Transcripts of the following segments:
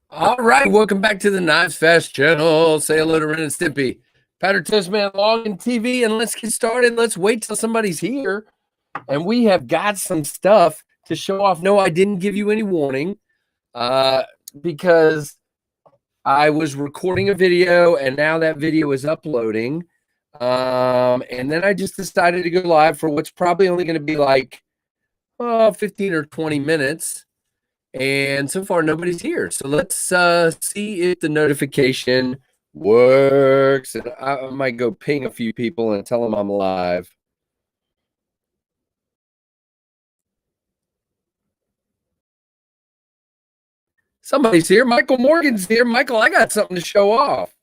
All right, welcome back to the KnivesFAST channel. Say hello to Ren and Stimpy. Powder Toast Man Login TV, and let's get started. Let's wait till somebody's here. And we have got some stuff to show off. No, I didn't give you any warning because I was recording a video, and now that video is uploading. And then I just decided to go live for what's probably only going to be like 15 or 20 minutes. And so far, nobody's here. So let's see if the notification works. And I might go ping a few people and tell them I'm live. Somebody's here. Michael Morgan's here. Michael, I got something to show off.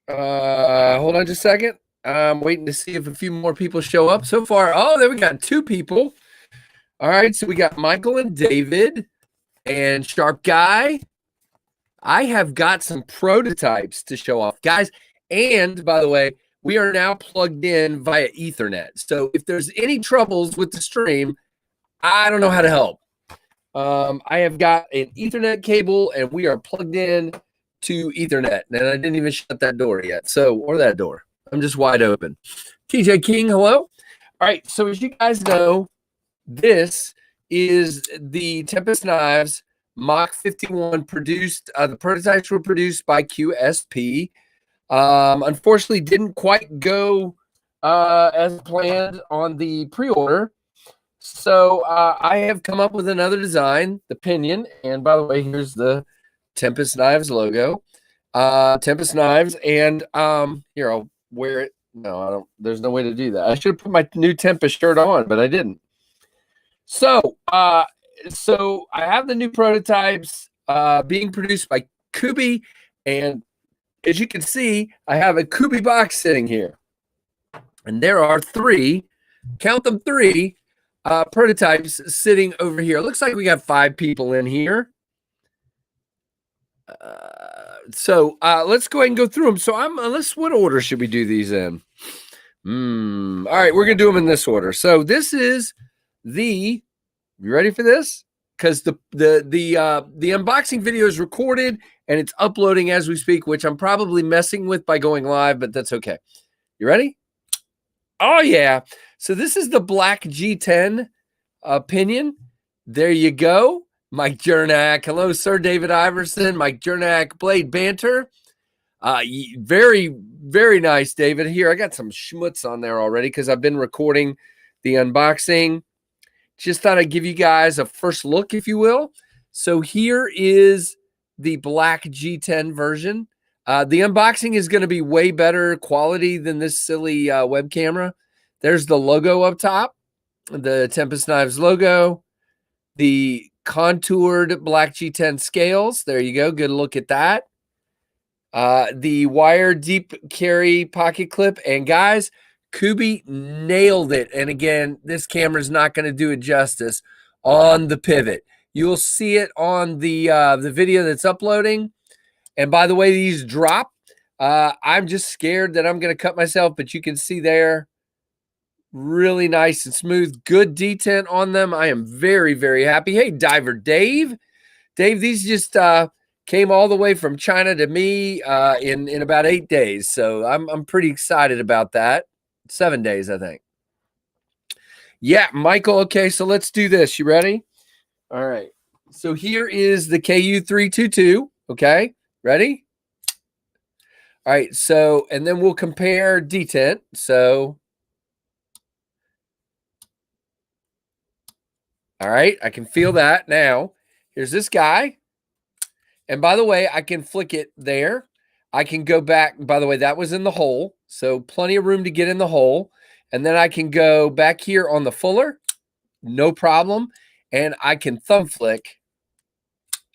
Hold on just a second. I'm waiting to see if a few more people show up. So far, oh, there we got 2 people. All right, so we got Michael and David and Sharp Guy. I have got some prototypes to show off, guys. And by the way, we are now plugged in via Ethernet. So if there's any troubles with the stream, I don't know how to help. I have got an Ethernet cable, and we are plugged in to Ethernet. And I didn't even shut that door yet. So, or that door. I'm just wide open. TJ King, hello. All right, so as you guys know, this is the Tempest Knives Mach 51 produced. The prototypes were produced by QSP. Unfortunately, didn't quite go as planned on the pre-order. So I have come up with another design, the pinion. And by the way, here's the Tempest Knives logo. Tempest Knives. And here, I'll wear it. No, I don't. There's no way to do that. I should have put my new Tempest shirt on, but I didn't. So I have the new prototypes being produced by Kubi, and as you can see, I have a Kubi box sitting here, and there are 3, count them 3 prototypes sitting over here. It looks like we got 5 people in here. So let's go ahead and go through them. So what order should we do these in? All right, we're gonna do them in this order. So this is you ready for this? Because the unboxing video is recorded and it's uploading as we speak, which I'm probably messing with by going live, but that's okay. You ready? Oh yeah. So this is the black G10 pinion. There you go. Mike Jernak. Hello, Sir David Iverson. Mike Jernak, Blade Banter. Very, very nice, David. Here, I got some schmutz on there already because I've been recording the unboxing. Just thought I'd give you guys a first look, if you will. So here is the black G10 version. The unboxing is going to be way better quality than this silly web camera. There's the logo up top, the Tempest Knives logo, the contoured black G10 scales. There you go. Good look at that. The wire deep carry pocket clip. And guys, Kubi nailed it. And again, this camera is not going to do it justice on the pivot. You'll see it on the video that's uploading. And by the way, these drop. I'm just scared that I'm going to cut myself, but you can see there, really nice and smooth. Good detent on them. I am very, very happy. Hey, Diver Dave. Dave, these just came all the way from China to me in about 8 days. So I'm pretty excited about that. 7 days, I think. Yeah, Michael. Okay, so let's do this. You ready? All right. So here is the KU322. Okay, ready? All right. So, and then we'll compare detent. So, all right, I can feel that now. Here's this guy. And by the way, I can flick it there. I can go back. By the way, that was in the hole. So plenty of room to get in the hole. And then I can go back here on the fuller. No problem. And I can thumb flick.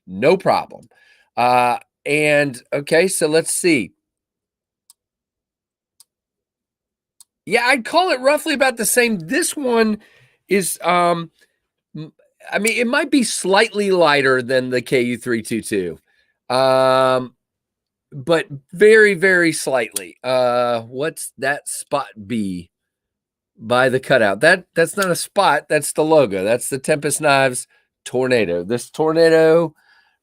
No problem. And okay, so let's see. Yeah, I'd call it roughly about the same. This one is, I mean, it might be slightly lighter than the KU322. But very, very slightly. What's that spot B by the cutout? That's not a spot. That's the logo. That's the Tempest Knives Tornado. This tornado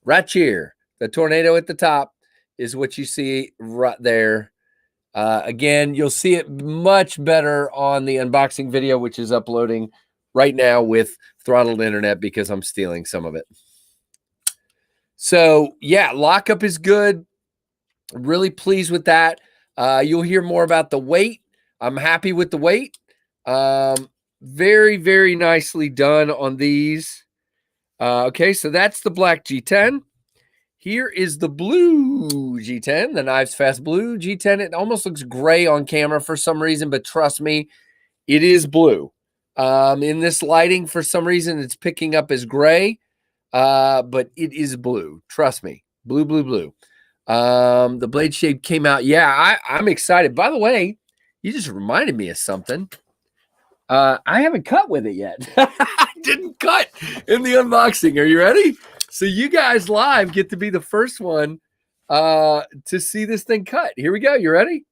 right here. The tornado at the top is what you see right there. Again, you'll see it much better on the unboxing video, which is uploading right now with throttled internet because I'm stealing some of it. So yeah, lockup is good. Really pleased with that. You'll hear more about the weight. I'm happy with the weight. Very, very nicely done on these. Okay, so that's the black G10. Here is the blue G10, the KnivesFAST blue G10. It almost looks gray on camera for some reason, but trust me, it is blue. In this lighting, for some reason, it's picking up as gray, but it is blue. Trust me, blue, blue, blue. The blade shape came out. Yeah, I'm excited. By the way, you just reminded me of something. I haven't cut with it yet. I didn't cut in the unboxing. Are you ready? So you guys live get to be the first one to see this thing cut. Here we go. You ready?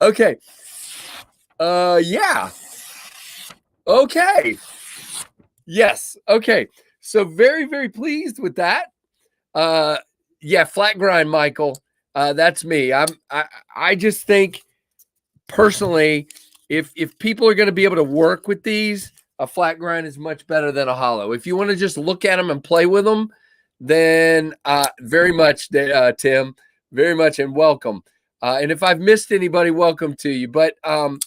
Okay. Yeah. Okay. Yes. Okay. So very, very pleased with that. Yeah, flat grind, Michael. That's me. I just think personally, if people are going to be able to work with these, a flat grind is much better than a hollow. If you want to just look at them and play with them, then very much, Tim, very much, and welcome. And if I've missed anybody, welcome to you. But what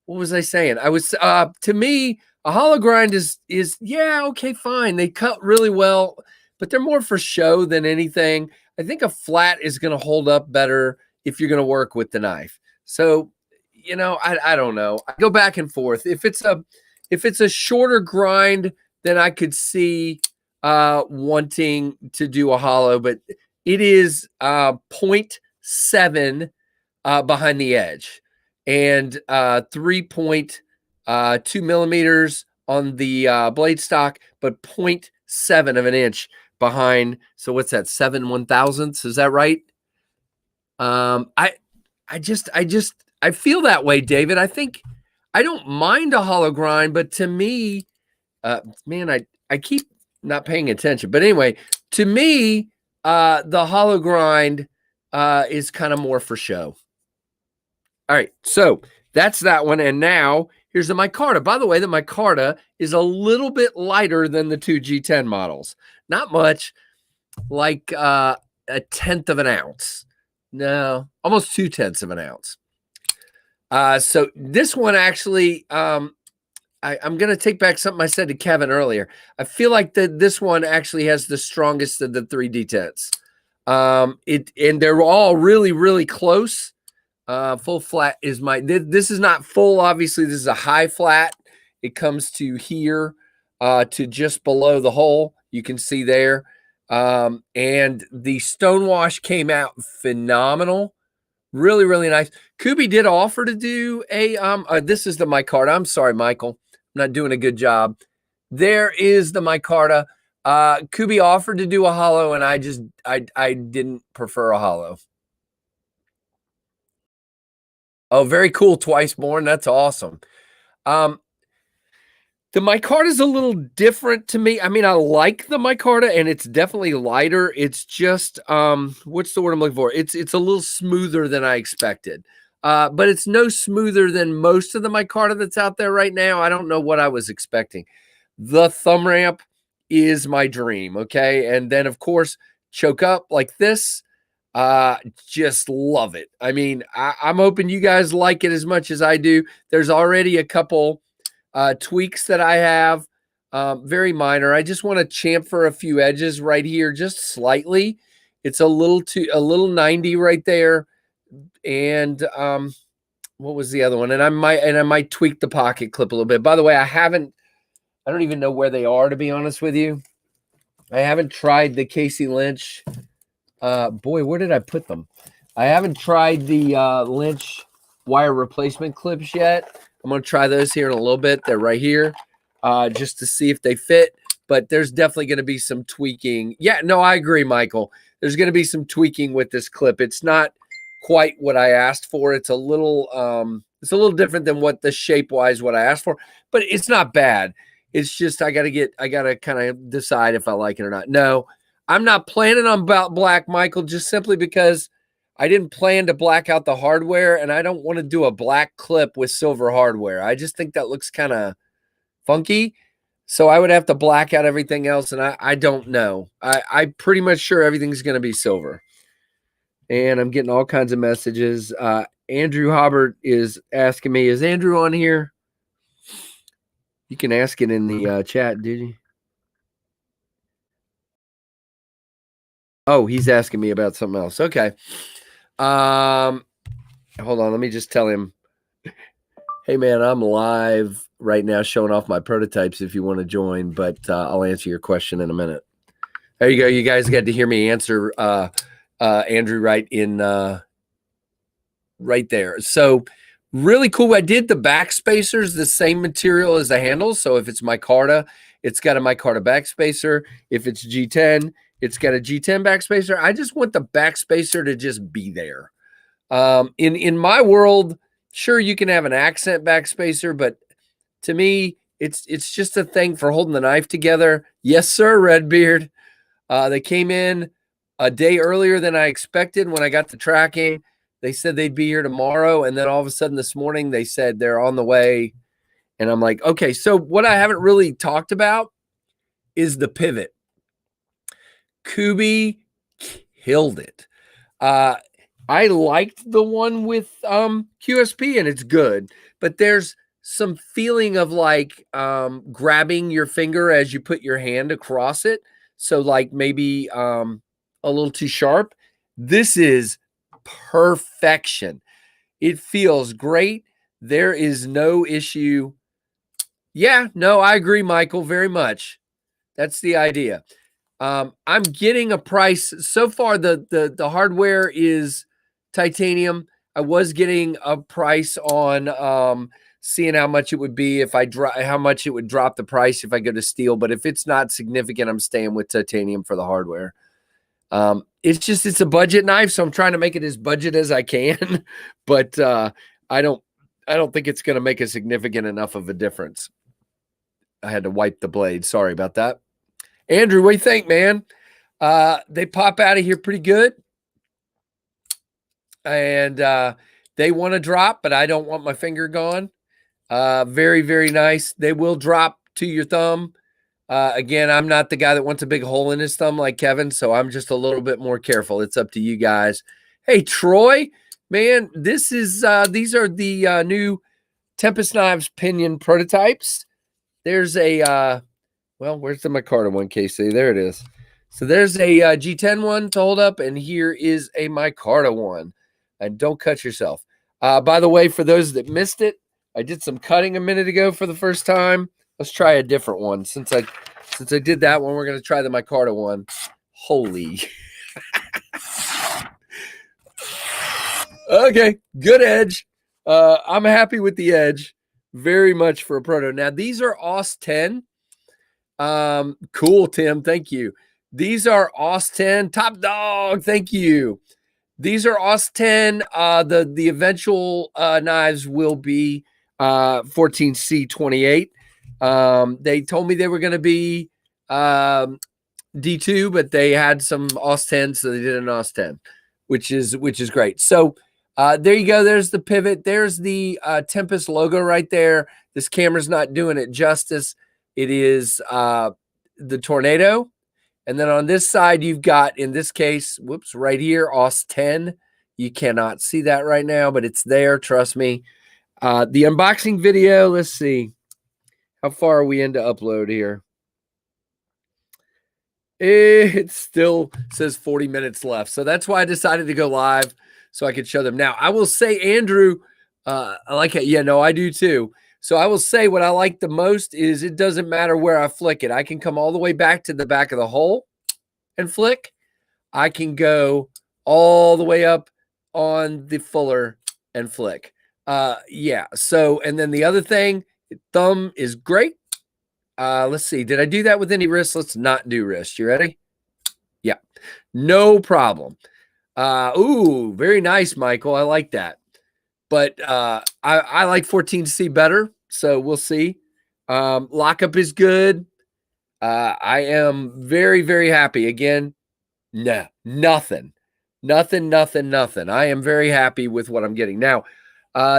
was I saying? I was to me, a hollow grind is yeah, okay, fine. They cut really well, but they're more for show than anything. I think a flat is going to hold up better if you're going to work with the knife. So, you know, I don't know. I go back and forth. If it's a shorter grind, then I could see wanting to do a hollow, but it is 0.7 behind the edge and 3.2 millimeters on the blade stock, but 0.7 of an inch behind. So what's that? 7/1000ths? Is that right? I feel that way, David. I think I don't mind a hollow grind, but to me, man, I keep not paying attention. But anyway, to me, the hollow grind is kind of more for show. All right, so that's that one. And now here's the micarta. By the way, the micarta is a little bit lighter than the two G10 models. Not much, like a 1/10 of an ounce. No, almost 2/10 of an ounce. So this one actually, I'm going to take back something I said to Kevin earlier. I feel like this one actually has the strongest of the three D10s. And they're all really, really close. Full flat is this is not full. Obviously, this is a high flat. It comes to here, to just below the hole. You can see there. And the stonewash came out phenomenal. Really, really nice. Kubi did offer to do a, this is the micarta. I'm sorry, Michael. I'm not doing a good job. There is the micarta. Kubi offered to do a hollow, and I didn't prefer a hollow. Oh, very cool. Twice born. That's awesome. The micarta is a little different to me. I mean, I like the micarta, and it's definitely lighter. It's just, what's the word I'm looking for? It's a little smoother than I expected. But it's no smoother than most of the micarta that's out there right now. I don't know what I was expecting. The thumb ramp is my dream, okay? And then, of course, choke up like this. Just love it. I mean, I'm hoping you guys like it as much as I do. There's already a couple tweaks that I have, very minor. I just want to chamfer a few edges right here, just slightly. It's a little 90 right there. And what was the other one? And I might tweak the pocket clip a little bit. By the way, I don't even know where they are, to be honest with you. I haven't tried the Casey Lynch. Boy, where did I put them? I haven't tried the Lynch wire replacement clips yet. I'm going to try those here in a little bit. They're right here, just to see if they fit. But there's definitely going to be some tweaking. Yeah, no, I agree, Michael. There's going to be some tweaking with this clip. It's not quite what I asked for. It's a little different than what the shape-wise what I asked for, but it's not bad. It's just I gotta kind of decide if I like it or not. No, I'm not planning on black, Michael, just simply because I didn't plan to black out the hardware, and I don't want to do a black clip with silver hardware. I just think that looks kind of funky. So I would have to black out everything else, and I don't know. I'm pretty much sure everything's going to be silver. And I'm getting all kinds of messages. Andrew Hobbert is asking me, is Andrew on here? You can ask it in the chat, did you? Oh, he's asking me about something else. Okay. Hold on. Let me just tell him. Hey, man, I'm live right now showing off my prototypes if you want to join, but I'll answer your question in a minute. There you go. You guys got to hear me answer Andrew right there. So really cool. I did the back spacers the same material as the handles. So if it's micarta, it's got a micarta back spacer. If it's G10, it's got a G10 back spacer. I just want the back spacer to just be there. In my world, sure, you can have an accent back spacer, but to me, it's just a thing for holding the knife together. Yes, sir, Redbeard. They came in a day earlier than I expected when I got the tracking. They said they'd be here tomorrow, and then all of a sudden this morning they said they're on the way. And I'm like, okay, so what I haven't really talked about is the pivot. Kubi killed it. I liked the one with QSP, and it's good, but there's some feeling of like grabbing your finger as you put your hand across it. So like maybe a little too sharp. This is perfection. It feels great. There is no issue. Yeah, no, I agree, Michael, very much. That's the idea. I'm getting a price so far. The hardware is titanium. I was getting a price on seeing how much it would be if I how much it would drop the price if I go to steel. But if it's not significant, I'm staying with titanium for the hardware. It's a budget knife, so I'm trying to make it as budget as I can. But I don't think it's going to make a significant enough of a difference. I had to wipe the blade. Sorry about that. Andrew, what do you think, man? They pop out of here pretty good. And they want to drop, but I don't want my finger gone. Very, very nice. They will drop to your thumb. Again, I'm not the guy that wants a big hole in his thumb like Kevin, so I'm just a little bit more careful. It's up to you guys. Hey, Troy, man, these are the new Tempest Knives Pinion Prototypes. There's a well, where's the micarta one, Casey? There it is. So there's a G10 one to hold up, and here is a micarta one. And don't cut yourself. By the way, for those that missed it, I did some cutting a minute ago for the first time. Let's try a different one. Since I did that one, we're going to try the micarta one. Holy. Okay, good edge. I'm happy with the edge. Very much for a proto. Now, these are AUS 10. Cool, Tim. Thank you. These are AUS 10. Top dog. Thank you. These are AUS 10. The eventual knives will be 14C28. They told me they were going to be D2, but they had some AUS 10, so they did an AUS 10, which is great. So there you go. There's the pivot. There's the Tempest logo right there. This camera's not doing it justice. It is the tornado. And then on this side, you've got, in this case, whoops, right here, AUS 10. You cannot see that right now, but it's there. Trust me. The unboxing video, let's see. How far are we into upload here? It still says 40 minutes left. So that's why I decided to go live so I could show them. Now, I will say, Andrew, I like it. Yeah, no, I do too. So I will say what I like the most is it doesn't matter where I flick it. I can come all the way back to the back of the hole and flick. I can go all the way up on the fuller and flick. Yeah. So, and then the other thing, thumb is great. Let's see. Did I do that with any wrist? Let's not do wrist. You ready? Yeah. No problem. Ooh, very nice, Michael. I like that. But I like 14C better, so we'll see. Lockup is good. I am very, very happy. Again, no, nothing. I am very happy with what I'm getting. Now,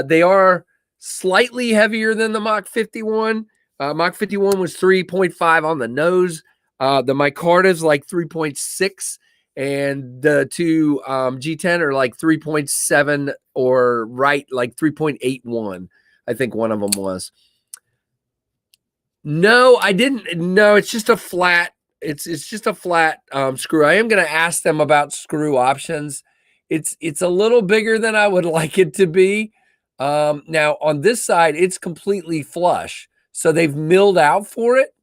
they are slightly heavier than the Mach 51. Mach 51 was 3.5 on the nose. The micarta is like 3.6, and the two G10 are like 3.7 or right, like 3.81. I think one of them was. No, I didn't. No, it's just a flat. It's just a flat screw. I am going to ask them about screw options. It's a little bigger than I would like it to be. Now on this side, it's completely flush, so they've milled out for it.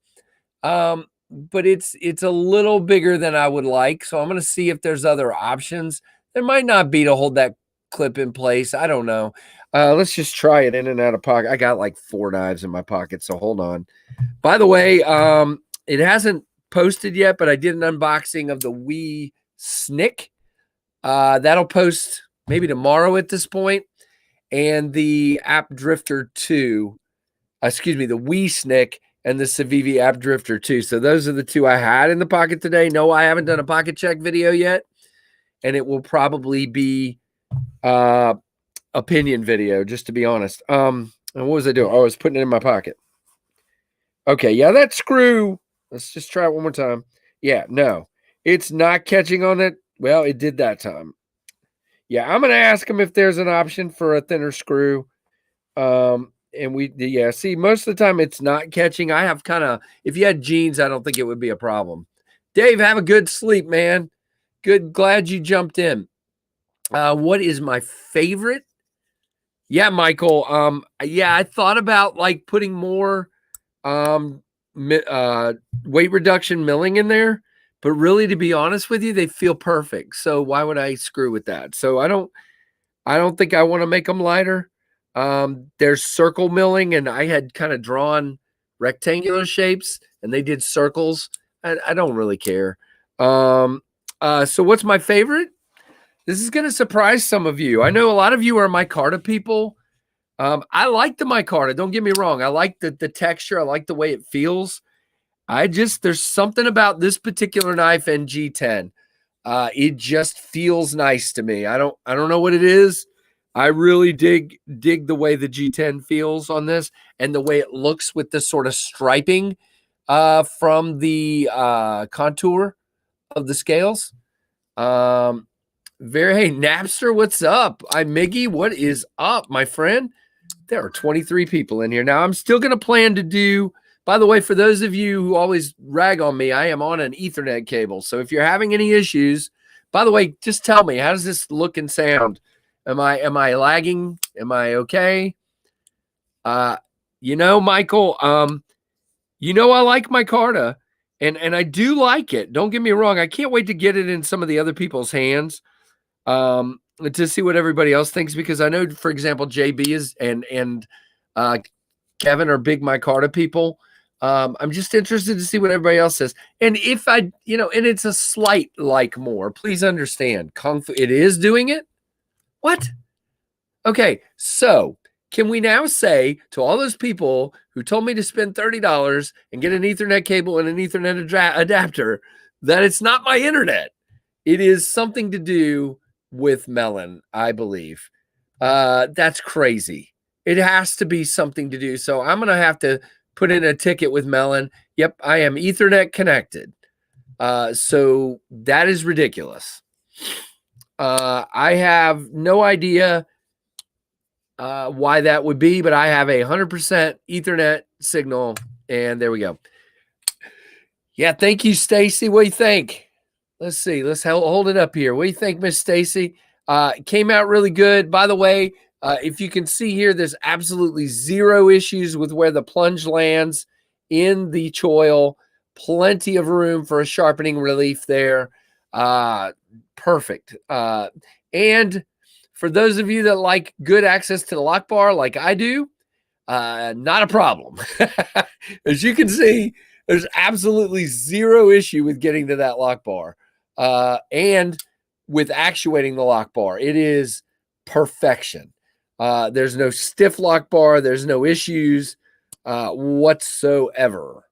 But it's a little bigger than I would like. So I'm going to see if there's other options. There might not be to hold that clip in place. I don't know. Let's just try it in and out of pocket. I got like 4 knives in my pocket, so hold on. By the way, it hasn't posted yet, but I did an unboxing of the Wii Snick. That'll post maybe tomorrow at this point. And the App Drifter 2, the Wii Snick and the Civivi App Drifter 2. So those are the two I had in the pocket today. No, I haven't done a pocket check video yet. And it will probably be opinion video, just to be honest. And what was I doing? Oh, I was putting it in my pocket. Okay, yeah, that screw. Let's just try it one more time. Yeah, no, it's not catching on it. Well, it did that time. Yeah, I'm going to ask them if there's an option for a thinner screw. See, most of the time it's not catching. I have if you had jeans, I don't think it would be a problem. Dave, have a good sleep, man. Good. Glad you jumped in. What is my favorite? Yeah, Michael. Yeah, I thought about like putting more weight reduction milling in there, but really, to be honest with you, they feel perfect. So why would I screw with that? So I don't think I want to make them lighter. There's circle milling, and I had kind of drawn rectangular shapes, and they did circles. I don't really care. So what's my favorite? This is going to surprise some of you. I know a lot of you are micarta people. I like the micarta. Don't get me wrong. I like the texture. I like the way it feels. There's something about this particular knife and G10. It just feels nice to me. I don't know what it is. I really dig the way the G10 feels on this and the way it looks with this sort of striping from the contour of the scales. Hey, Napster, what's up? Miggy, what is up, my friend? There are 23 people in here. Now, I'm still going to plan to do, by the way, for those of you who always rag on me, I am on an Ethernet cable. So if you're having any issues, by the way, just tell me, how does this look and sound? Am I lagging? Am I okay? Michael, I like micarta, and I do like it. Don't get me wrong. I can't wait to get it in some of the other people's hands. To see what everybody else thinks, because I know, for example, JB is and Kevin are big micarta people. I'm just interested to see what everybody else says. And if and it's a slight like more, please understand, Kung Fu, it is doing it. What? Okay, so can we now say to all those people who told me to spend $30 and get an Ethernet cable and an Ethernet adapter that it's not my internet? It is something to do with Melon, I believe. That's crazy. It has to be something to do. So I'm going to have to put in a ticket with Melon. Yep, I am Ethernet connected. So that is ridiculous. I have no idea why that would be, but I have a 100% Ethernet signal, and there we go. Yeah, thank you, Stacy. What do you think? Let's see. Let's hold it up here. What do you think, Miss Stacy? Came out really good. By the way, if you can see here, there's absolutely zero issues with where the plunge lands in the choil. Plenty of room for a sharpening relief there. Perfect. And for those of you that like good access to the lock bar like I do, not a problem. As you can see, there's absolutely zero issue with getting to that lock bar. And with actuating the lock bar, it is perfection. There's no stiff lock bar. There's no issues. whatsoever.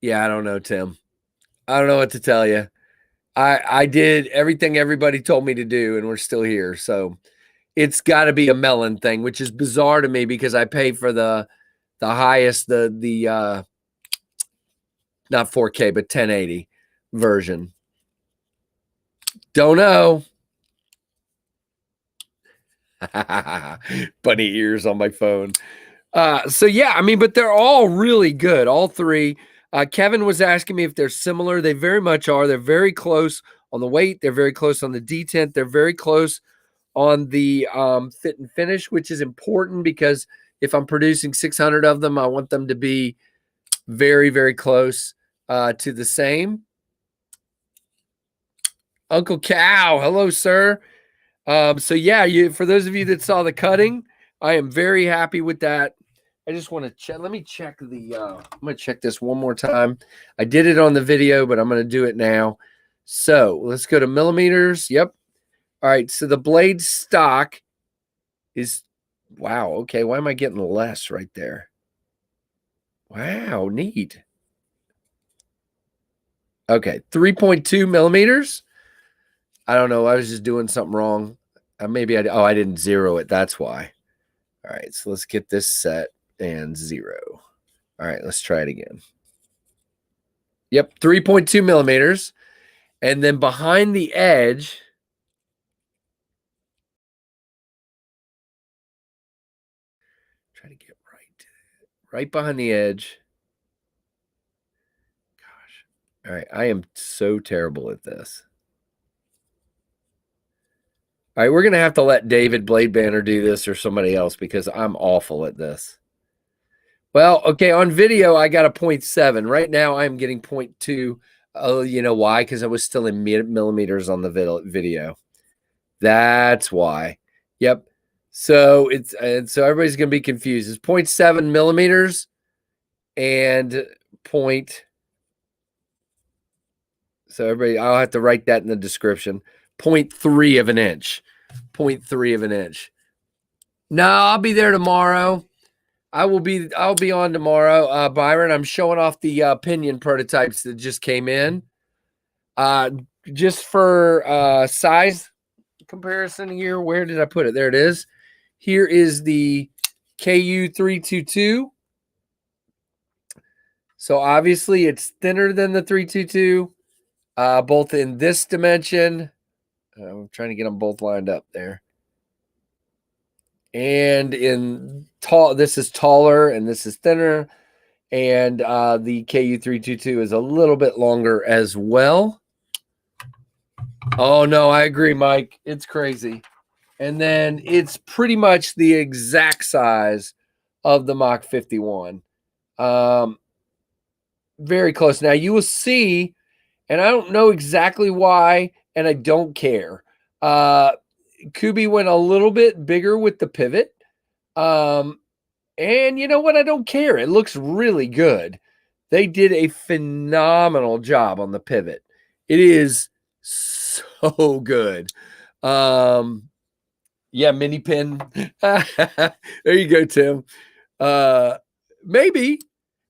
Yeah, I don't know, Tim. I don't know what to tell you. I did everything everybody told me to do, and we're still here. So it's got to be a melon thing, which is bizarre to me because I pay for the highest, the not 4K but 1080 version. Don't know. Bunny ears on my phone. So yeah, I mean, but they're all really good, all three. Kevin was asking me if they're similar. They very much are. They're very close on the weight. They're very close on the detent. They're very close on the fit and finish, which is important because if I'm producing 600 of them, I want them to be very, very close to the same. Uncle Cow, hello, sir. So yeah, for those of you that saw the cutting, I am very happy with that. I just want to check. Let me check the. I'm going to check this one more time. I did it on the video, but I'm going to do it now. So let's go to millimeters. Yep. All right. So the blade stock is. Wow. Okay. Why am I getting less right there? Wow. Neat. Okay. 3.2 millimeters. I don't know. I was just doing something wrong. Maybe I didn't zero it. That's why. All right. So let's get this set and 0. All right. Let's try it again. Yep. 3.2 millimeters. And then behind the edge, try to get right behind the edge. Gosh. All right. I am so terrible at this. All right. We're going to have to let David Blade Banner do this or somebody else because I'm awful at this. Well, okay. On video, I got a 0.7. Right now, I'm getting 0.2. Oh, you know why? Because I was still in millimeters on the video. That's why. Yep. So so everybody's going to be confused. It's 0.7 millimeters and point. So everybody, I'll have to write that in the description. 0.3 of an inch. 0.3 of an inch. No, I'll be there tomorrow. I'll be on tomorrow. Byron, I'm showing off the pinion prototypes that just came in. Just for size comparison here, where did I put it? There it is. Here is the KU322. So obviously it's thinner than the 322, both in this dimension. I'm trying to get them both lined up there. And in tall, this is taller and this is thinner. And the KU322 is a little bit longer as well. Oh, no, I agree, Mike. It's crazy. And then it's pretty much the exact size of the Mach 51. Very close. Now, you will see, and I don't know exactly why, and I don't care. Kubi went a little bit bigger with the pivot. And you know what? I don't care. It looks really good. They did a phenomenal job on the pivot. It is so good. Yeah, mini pin. There you go, Tim. Maybe.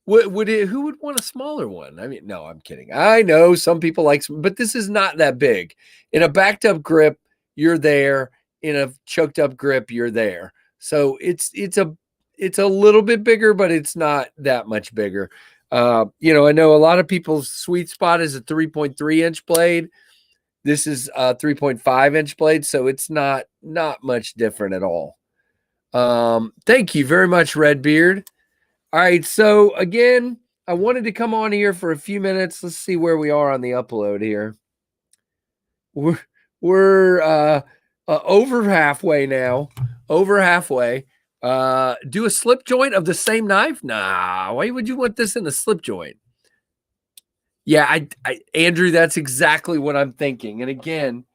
Would it? Who would want a smaller one? I mean, no, I'm kidding. I know some people like, but this is not that big. In a backed up grip, you're there. In a choked up grip, you're there. So it's a little bit bigger, but it's not that much bigger. I know a lot of people's sweet spot is a 3.3 inch blade. This is a 3.5 inch blade, so it's not much different at all. Thank you very much, Redbeard. All right, so again, I wanted to come on here for a few minutes. Let's see where we are on the upload here. We're over halfway now. Over halfway. Do a slip joint of the same knife? Nah, why would you want this in a slip joint? Yeah, Andrew, that's exactly what I'm thinking. And again,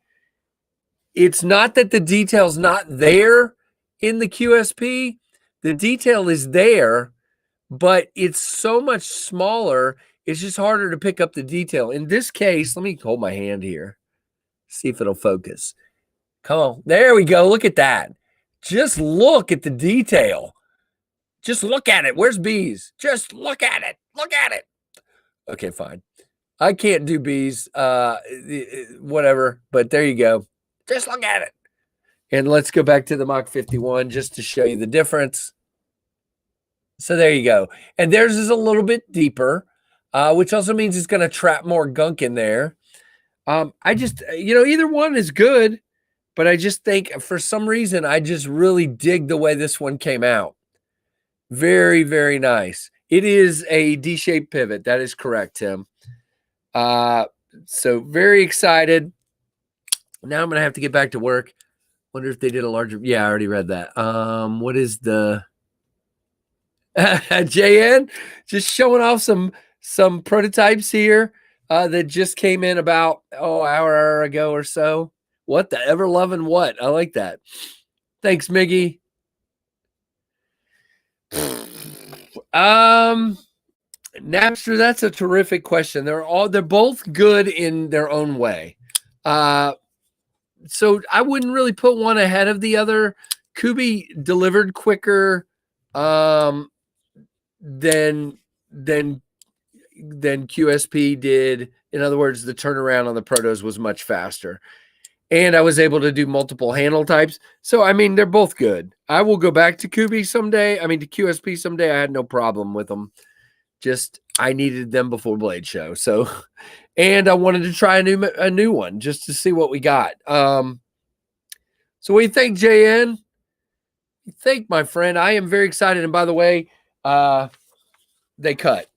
it's not that the detail's not there in the QSP. The detail is there, but it's so much smaller. It's just harder to pick up the detail. In this case, let me hold my hand here. See if it'll focus. Come on. There we go. Look at that. Just look at the detail. Just look at it. Where's bees? Just look at it. Look at it. Okay, fine. I can't do bees, whatever, but there you go. Just look at it. And let's go back to the Mach 51 just to show you the difference. So there you go. And theirs is a little bit deeper, which also means it's going to trap more gunk in there. I just, either one is good, but I just think for some reason, I just really dig the way this one came out. Very, very nice. It is a D-shaped pivot. That is correct, Tim. So very excited. Now I'm going to have to get back to work. Wonder if they did a larger. Yeah, I already read that. What is the JN? Just showing off some prototypes here that just came in about hour ago or so. What the ever loving what? I like that. Thanks, Miggy. Napster, that's a terrific question. They're both good in their own way. So I wouldn't really put one ahead of the other. Kubi delivered quicker than QSP did. In other words, the turnaround on the protos was much faster. And I was able to do multiple handle types. So, I mean, they're both good. I will go back to Kubi someday. To QSP someday. I had no problem with them. Just, I needed them before Blade Show. So, and I wanted to try a new one just to see what we got. So what do you think, JN? Think, my friend. I am very excited. And by the way, they cut.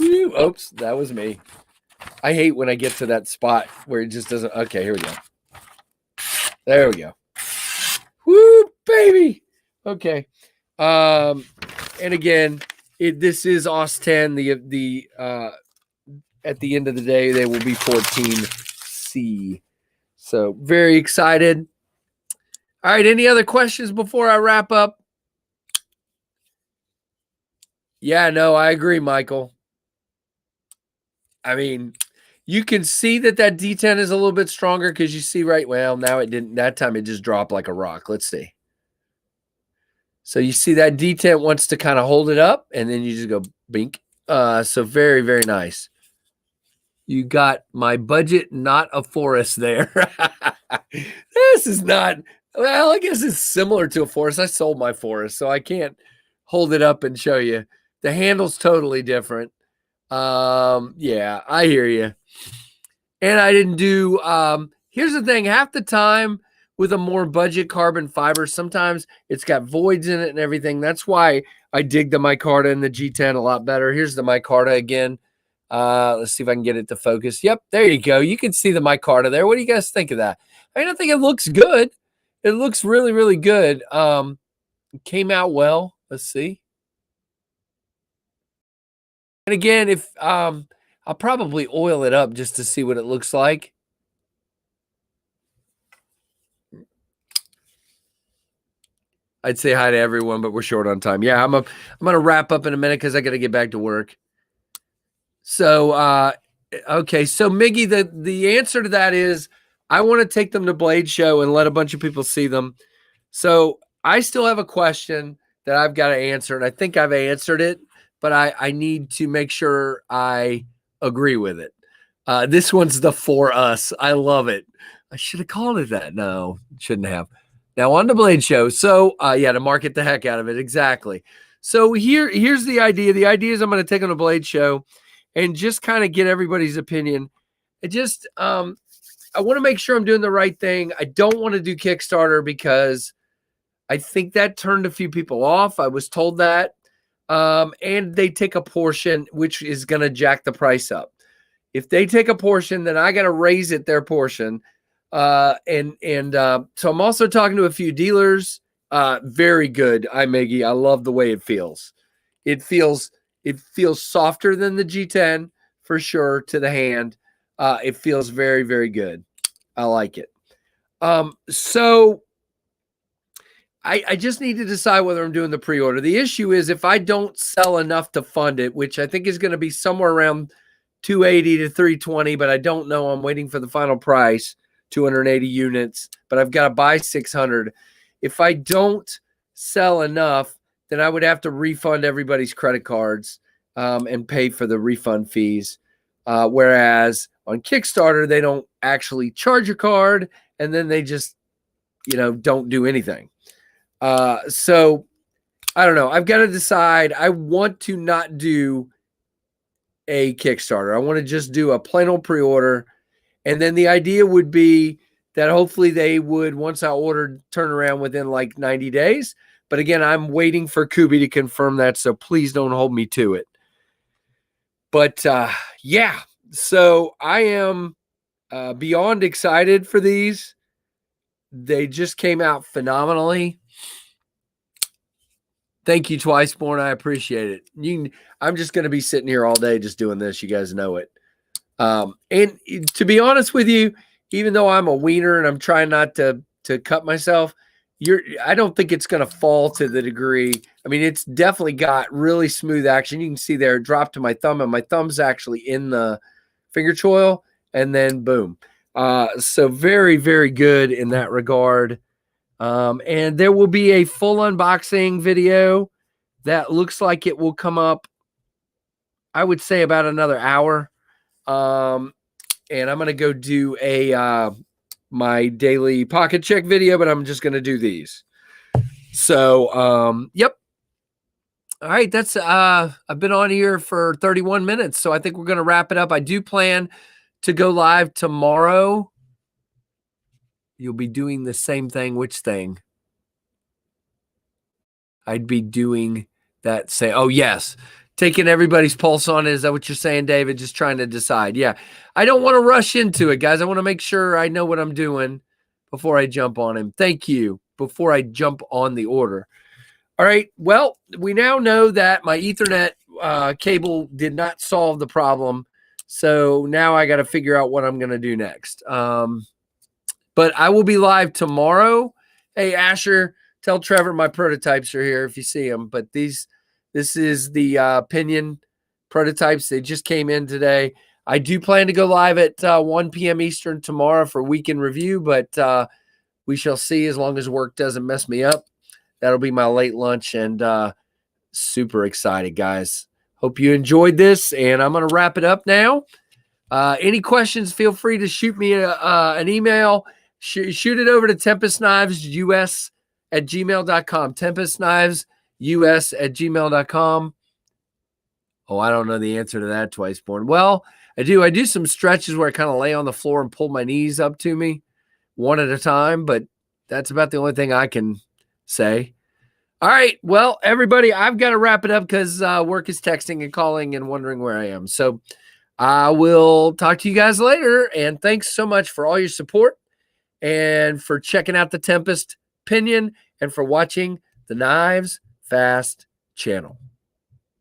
Oops, that was me. I hate when I get to that spot where it just doesn't. Okay, here we go. There we go. Woo, baby. Okay. And again, this is OS 10. The at the end of the day, they will be 14C. So very excited. All right. Any other questions before I wrap up? Yeah, no, I agree, Michael. I mean, you can see that D10 is a little bit stronger because you see now it didn't. That time it just dropped like a rock. Let's see. So you see that D10 wants to kind of hold it up, and then you just go bink. So very, very nice. You got my budget, not a forest there. This is not, well, I guess it's similar to a forest. I sold my forest, so I can't hold it up and show you. The handle's totally different. Yeah, I hear you. And I didn't do, here's the thing, half the time with a more budget carbon fiber, sometimes it's got voids in it and everything. That's why I dig the micarta and the G10 a lot better. Here's the micarta again. Let's see if I can get it to focus. Yep, there you go. You can see the micarta there. What do you guys think of that? I think it looks good. It looks really, really good. It came out well. Let's see. And again, if I'll probably oil it up just to see what it looks like. I'd say hi to everyone, but we're short on time. Yeah, I'm gonna wrap up in a minute because I got to get back to work. So okay, so Miggy, the answer to that is I want to take them to Blade Show and let a bunch of people see them. So I still have a question that I've got to answer, and I think I've answered it, but I need to make sure I agree with it. This one's the For Us. I love it. I should have called it that. No, shouldn't have. Now on the Blade Show. So yeah, to market the heck out of it. Exactly. So here's the idea. The idea is I'm going to take on a Blade Show and just kind of get everybody's opinion. I want to make sure I'm doing the right thing. I don't want to do Kickstarter because I think that turned a few people off. I was told that. And they take a portion, which is going to jack the price up. If they take a portion, then I got to raise it their portion. So I'm also talking to a few dealers. Very good. Maggie, I love the way it feels. It feels softer than the G10 for sure to the hand. It feels very, very good. I like it. So I just need to decide whether I'm doing the pre-order. The issue is if I don't sell enough to fund it, which I think is going to be somewhere around 280 to 320, but I don't know. I'm waiting for the final price, 280 units, but I've got to buy 600. if I don't sell enough, then I would have to refund everybody's credit cards and pay for the refund fees. Whereas on Kickstarter, they don't actually charge a card, and then they just, don't do anything. So I don't know. I've got to decide. I want to not do a Kickstarter. I want to just do a plain old pre-order. And then the idea would be that hopefully they would, once I ordered, turn around within like 90 days. But again, I'm waiting for Kubi to confirm that, so please don't hold me to it. But yeah, so I am beyond excited for these. They just came out phenomenally. Thank you, Twiceborn. I appreciate it. I'm just going to be sitting here all day just doing this. You guys know it. And to be honest with you, even though I'm a wiener and I'm trying not to cut myself, I don't think it's going to fall to the degree. I mean, it's definitely got really smooth action. You can see there, it dropped to my thumb, and my thumb's actually in the finger choil, and then boom. So very, very good in that regard. And there will be a full unboxing video that looks like it will come up, I would say, about another hour. And I'm going to go do my daily pocket check video, but I'm just going to do these. So, yep. All right. That's, I've been on here for 31 minutes. So I think we're going to wrap it up. I do plan to go live tomorrow. You'll be doing the same thing. Which thing? I'd be doing that same. Oh, yes. Taking everybody's pulse on it. Is that what you're saying, David? Just trying to decide. Yeah. I don't want to rush into it, guys. I want to make sure I know what I'm doing before I jump on him. Thank you. Before I jump on the order. All right. Well, we now know that my Ethernet cable did not solve the problem. So now I got to figure out what I'm going to do next. But I will be live tomorrow. Hey, Asher, tell Trevor my prototypes are here if you see them. But this is the Pinion prototypes. They just came in today. I do plan to go live at 1 p.m. Eastern tomorrow for weekend review, but we shall see as long as work doesn't mess me up. That'll be my late lunch, and super excited, guys. Hope you enjoyed this, and I'm going to wrap it up now. Any questions, feel free to shoot me an email. Shoot it over to tempestknivesus@gmail.com. tempestknivesus@gmail.com. Oh, I don't know the answer to that, Twiceborn. Well, I do. I do some stretches where I kind of lay on the floor and pull my knees up to me one at a time, but that's about the only thing I can say. All right. Well, everybody, I've got to wrap it up because work is texting and calling and wondering where I am. So I will talk to you guys later. And thanks so much for all your support and for checking out the Tempest Pinion and for watching the Knives Fast channel.